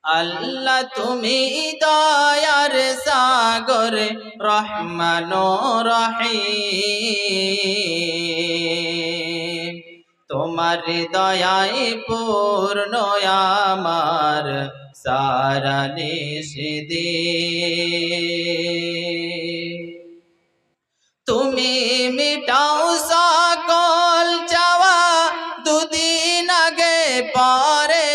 আল্লাহ তুমি দয়ার সাগর রহমান রহিম তোমার দয়ায় পূর্ণ আমার সারা নিষিদি তুমি মিটাও সকল চাওয়া দুদিন আগে পরে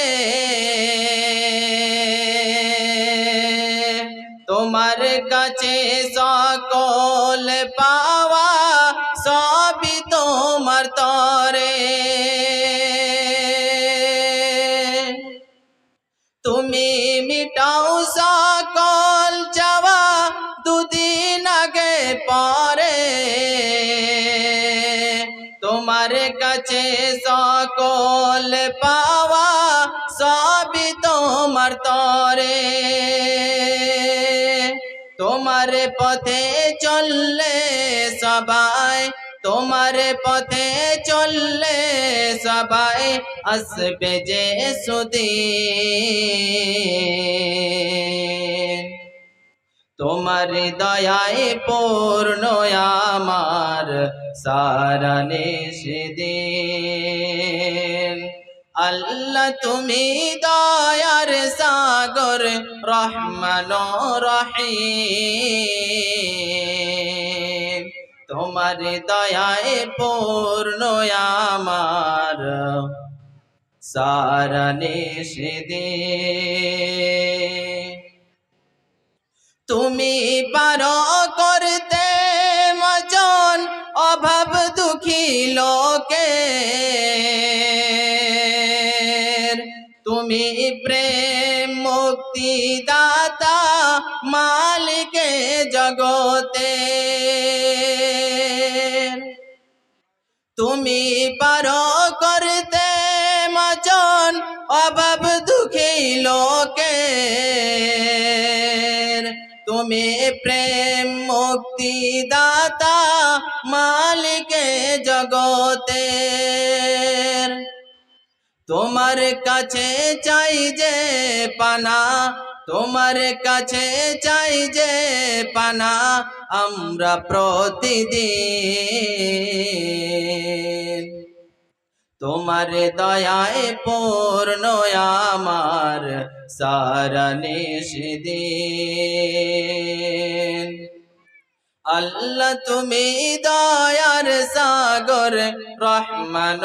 তোমার কাছে সকল পাওয়া সবই তোমার তরে তুমি মিটাও সকল চাওয়া দুদিন আগে পরে তোমার কাছে সকল পাওয়া সবই তোমার তরে তোমার পথে চললে সবাই তোমার পথে চললে সবাই আসবে যে সুদিন তোমার দয়ায় পূর্ণ আমার সারা নিষিদিন আল্লাহ তুমি দয়ার সাগর রহমান রহিম তোমার দয়ায় পূর্ণ আমার সারা নিষিদিন তুমি পারো করতে মজন অভাব দুঃখী লোকে তুমি প্রেম মুক্তি দাতা মালিকে জগতে তুমি পারো করতে মজন অভাব দুঃখী লোকে তুমি প্রেম মুক্তি দাতা মালিকে জগতে তোমার কাছে চাই যে পানা তোমার কাছে চাই যে পানা আমরা প্রতিদিন তোমার দয়ায় পূর্ণ আমার সারা নিষিদিন আল্লাহ তুমি দয়ার সাগর রহমান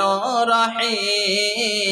রহিম